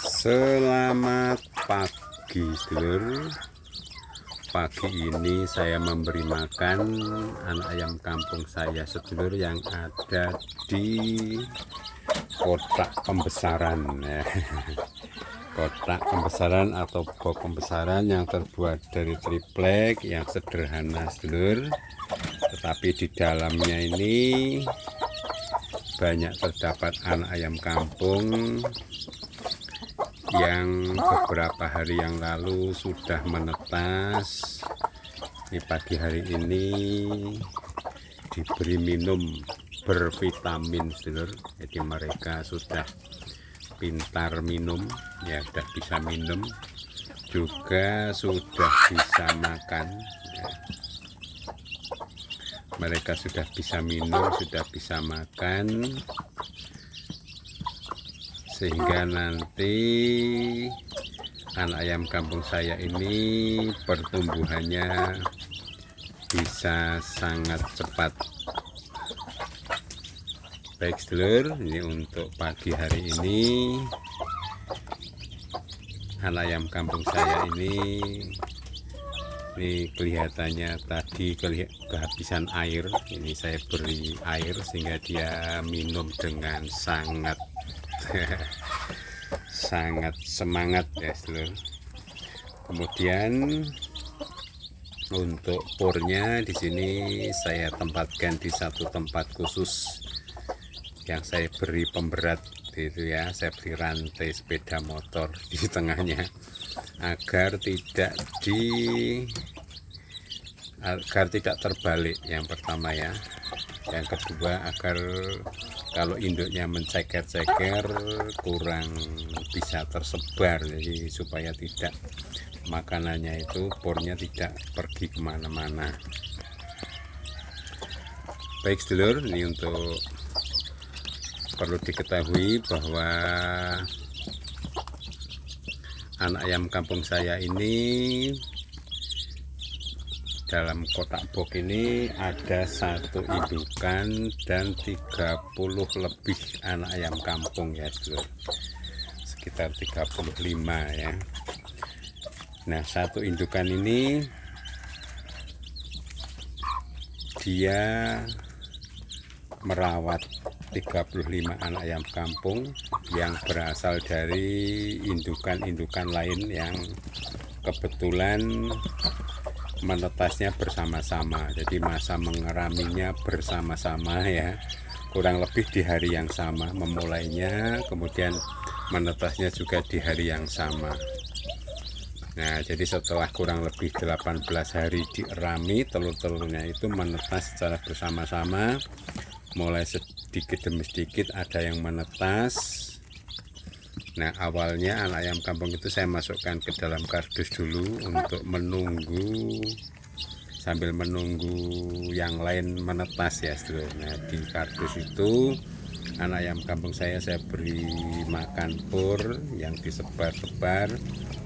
Selamat pagi sedulur. Pagi ini saya memberi makan anak ayam kampung saya sedulur yang ada di kotak pembesaran ya. Kotak pembesaran atau box pembesaran yang terbuat dari triplek yang sederhana sedulur, tetapi di dalamnya ini banyak terdapat anak ayam kampung yang beberapa hari yang lalu sudah menetas. Di pagi hari ini diberi minum bervitamin sedulur, jadi mereka sudah pintar minum ya, sudah bisa minum juga sudah bisa makan ya. Mereka sudah bisa minum, sudah bisa makan, sehingga nanti anak ayam kampung saya ini pertumbuhannya bisa sangat cepat. Baik sedulur, ini untuk pagi hari ini anak ayam kampung saya ini kelihatannya tadi kehabisan air. Ini saya beri air sehingga dia minum dengan sangat sangat semangat ya sedulur. Kemudian untuk pornya di sini saya tempatkan di satu tempat khusus yang saya beri pemberat itu ya, saya beri rantai sepeda motor di tengahnya agar tidak terbalik, yang pertama ya. Yang kedua, agar kalau induknya menceker-ceker kurang bisa tersebar, jadi supaya tidak makanannya itu pornya tidak pergi kemana-mana. Baik sedulur, ini untuk perlu diketahui bahwa anak ayam kampung saya ini dalam kotak box ini ada satu indukan dan 30 lebih anak ayam kampung ya sedulur, sekitar 35 ya. Nah, satu indukan ini dia merawat 35 anak ayam kampung yang berasal dari indukan-indukan lain yang kebetulan menetasnya bersama-sama, jadi masa mengeraminya bersama-sama ya, kurang lebih di hari yang sama memulainya, kemudian menetasnya juga di hari yang sama. Nah, jadi setelah kurang lebih 18 hari dierami, telur-telurnya itu menetas secara bersama-sama, mulai sedikit demi sedikit ada yang menetas. Nah, awalnya anak ayam kampung itu saya masukkan ke dalam kardus dulu untuk sambil menunggu yang lain menetas ya sedulur. Nah, di kardus itu anak ayam kampung saya beri makan pur yang disebar-sebar,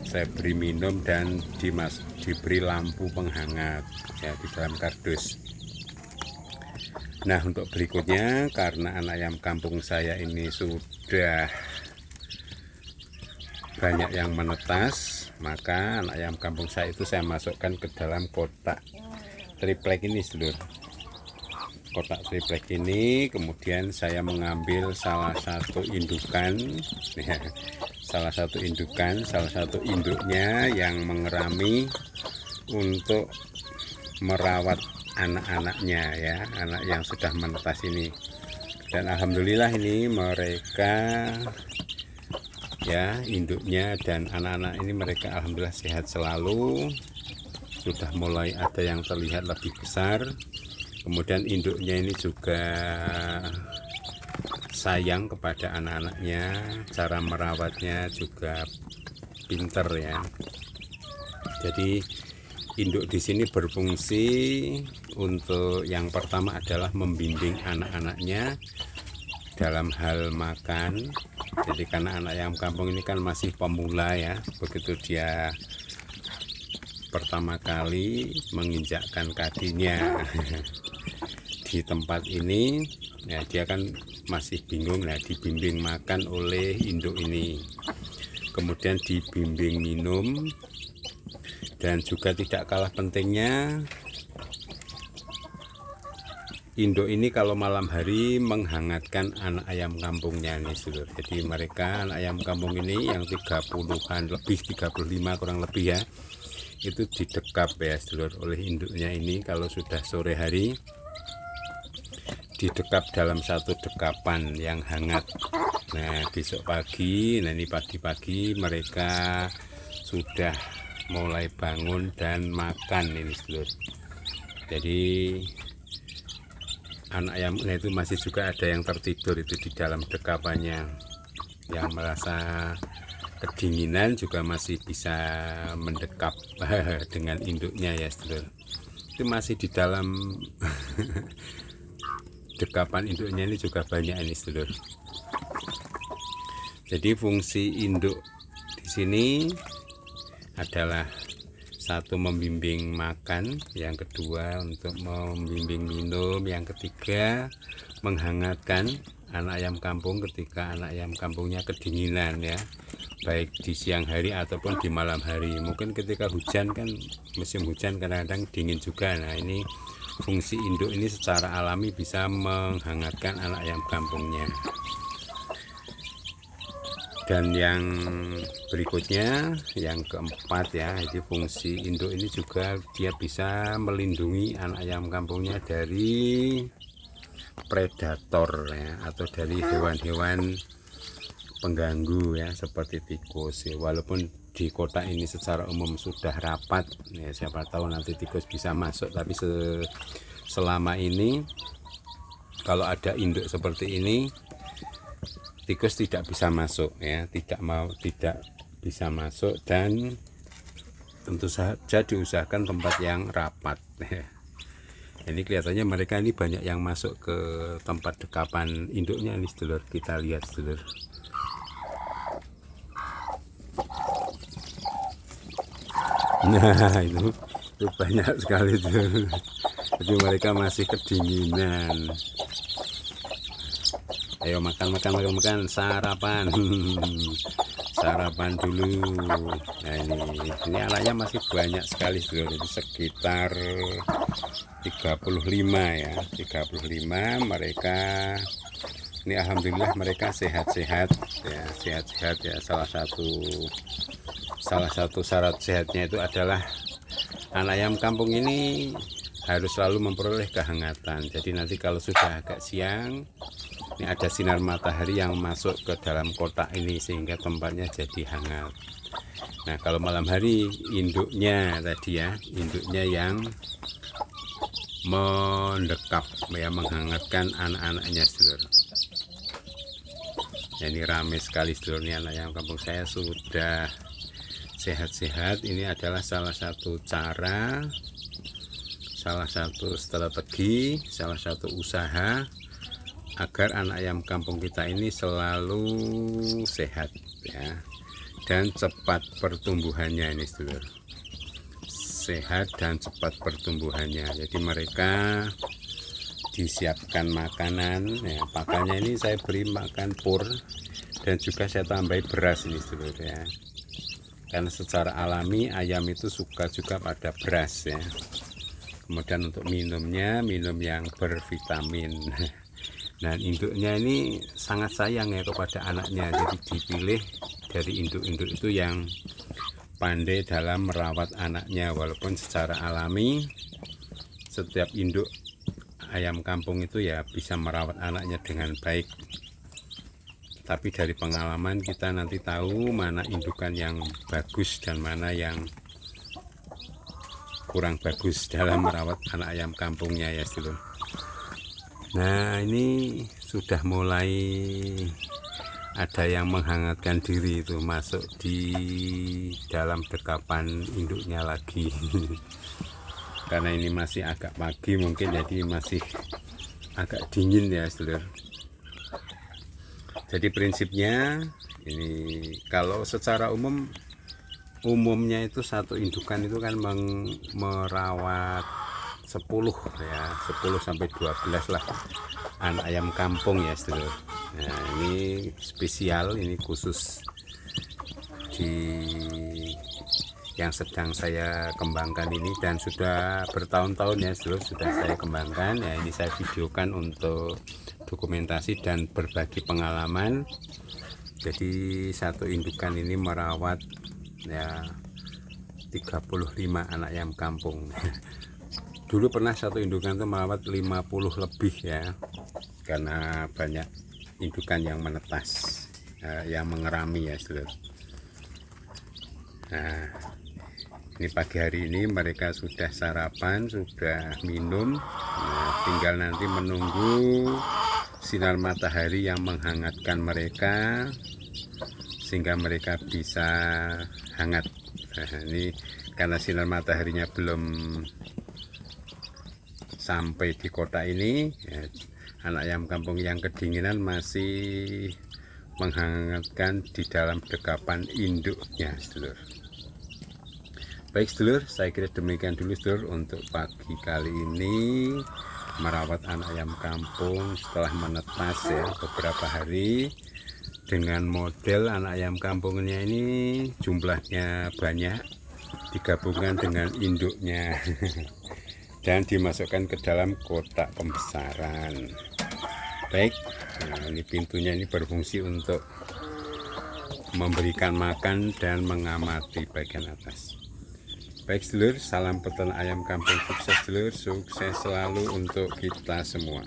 saya beri minum dan diberi lampu penghangat ya di dalam kardus. Nah, untuk berikutnya, karena anak ayam kampung saya ini sudah banyak yang menetas, maka anak ayam kampung saya itu saya masukkan ke dalam kotak triplek ini sedulur. Kotak triplek ini kemudian saya mengambil salah satu indukan ya, salah satu induknya yang mengerami untuk merawat anak-anaknya ya, anak yang sudah menetas ini. Dan alhamdulillah ini mereka ya, induknya dan anak-anak ini mereka alhamdulillah sehat selalu, sudah mulai ada yang terlihat lebih besar. Kemudian induknya ini juga sayang kepada anak-anaknya, cara merawatnya juga pinter ya. Jadi induk di sini berfungsi untuk yang pertama adalah membimbing anak-anaknya dalam hal makan. Jadi karena anak ayam kampung ini kan masih pemula ya, begitu dia pertama kali menginjakkan kakinya di tempat ini, Ya, dia kan masih bingung. Nah, dibimbing makan oleh induk ini, kemudian dibimbing minum, dan juga tidak kalah pentingnya induk ini kalau malam hari menghangatkan anak ayam kampungnya nih sedulur. Jadi mereka anak ayam kampung ini yang 30-an lebih, 35 kurang lebih ya, itu didekap ya sedulur oleh induknya ini. Kalau sudah sore hari didekap dalam satu dekapan yang hangat. Nah, besok pagi, nah ini pagi-pagi mereka sudah mulai bangun dan makan ini sedulur. Jadi anak ayamnya itu masih juga ada yang tertidur itu di dalam dekapannya, yang merasa kedinginan juga masih bisa mendekap dengan induknya ya sedulur. Itu masih di dalam dekapan induknya ini juga banyak ini sedulur. Jadi fungsi induk di sini adalah satu, membimbing makan, yang kedua untuk membimbing minum, yang ketiga menghangatkan anak ayam kampung ketika anak ayam kampungnya kedinginan ya, baik di siang hari ataupun di malam hari. Mungkin ketika hujan kan, musim hujan kadang-kadang dingin juga. Nah, ini fungsi induk ini secara alami bisa menghangatkan anak ayam kampungnya. Dan yang berikutnya, yang keempat ya, jadi fungsi induk ini juga dia bisa melindungi anak ayam kampungnya dari predator ya, atau dari hewan-hewan pengganggu ya, seperti tikus ya. Walaupun di kota ini secara umum sudah rapat ya, siapa tahu nanti tikus bisa masuk, tapi selama ini kalau ada induk seperti ini, tikus tidak bisa masuk ya, tidak bisa masuk, dan tentu saja diusahakan tempat yang rapat ya. Ini kelihatannya mereka ini banyak yang masuk ke tempat dekapan induknya ini sedulur. Kita lihat sedulur. Nah, itu banyak sekali tuh. Jadi mereka masih kedinginan. Ayo makan, sarapan. Sarapan dulu. Nah, ini anaknya masih banyak sekali sedulur. Itu sekitar 35 ya. 35 mereka. Ini alhamdulillah mereka sehat-sehat ya, sehat-sehat ya. Salah satu syarat sehatnya itu adalah anak ayam kampung ini harus selalu memperoleh kehangatan. Jadi nanti kalau sudah agak siang, ini ada sinar matahari yang masuk ke dalam kotak ini sehingga tempatnya jadi hangat. Nah, kalau malam hari induknya tadi ya, induknya yang mendekap ya, menghangatkan anak-anaknya sedulur. Ya, ini ramai sekali sedulur, ini anak ayam kampung saya sudah sehat-sehat. Ini adalah salah satu cara, salah satu strategi, salah satu usaha agar anak ayam kampung kita ini selalu sehat ya, dan cepat pertumbuhannya ini sedulur. Sehat dan cepat pertumbuhannya. Jadi mereka disiapkan makanan ya, pakannya ini saya beri makan pur, dan juga saya tambahi beras ini sedulur ya. Karena secara alami ayam itu suka juga pada beras ya. Kemudian untuk minumnya, minum yang bervitamin. Dan induknya ini sangat sayang ya kepada anaknya. Jadi dipilih dari induk-induk itu yang pandai dalam merawat anaknya. Walaupun secara alami setiap induk ayam kampung itu ya bisa merawat anaknya dengan baik. Tapi dari pengalaman kita nanti tahu mana indukan yang bagus dan mana yang kurang bagus dalam merawat anak ayam kampungnya ya sedulur. Nah, ini sudah mulai ada yang menghangatkan diri itu, masuk di dalam dekapan induknya lagi. Karena ini masih agak pagi mungkin, jadi masih agak dingin ya sedulur. Jadi prinsipnya ini, kalau secara umumnya itu satu indukan itu kan merawat 10 ya, 10 sampai 12 lah anak ayam kampung ya sedulur. Nah ini spesial, ini khusus di yang sedang saya kembangkan ini, dan sudah bertahun-tahun ya sedulur sudah saya kembangkan ya. Ini saya videokan untuk dokumentasi dan berbagi pengalaman. Jadi satu indukan ini merawat ya 35 anak ayam kampung. Dulu pernah satu indukan itu merawat 50 lebih ya, karena banyak indukan yang menetas, yang mengerami ya sedulur. Nah ini pagi hari ini mereka sudah sarapan, sudah minum. Nah, tinggal nanti menunggu sinar matahari yang menghangatkan mereka sehingga mereka bisa hangat. Nah, ini karena sinar mataharinya belum sampai di kota ini ya, anak ayam kampung yang kedinginan masih menghangatkan di dalam dekapan induknya sedulur. Baik sedulur, saya kira demikian dulu sedulur untuk pagi kali ini merawat anak ayam kampung setelah menetas ya beberapa hari. Dengan model anak ayam kampungnya ini jumlahnya banyak, digabungkan dengan induknya dan dimasukkan ke dalam kotak pembesaran. Baik, nah ini pintunya ini berfungsi untuk memberikan makan dan mengamati bagian atas. Baik sedulur, salam peternak ayam kampung sukses sedulur, sukses selalu untuk kita semua.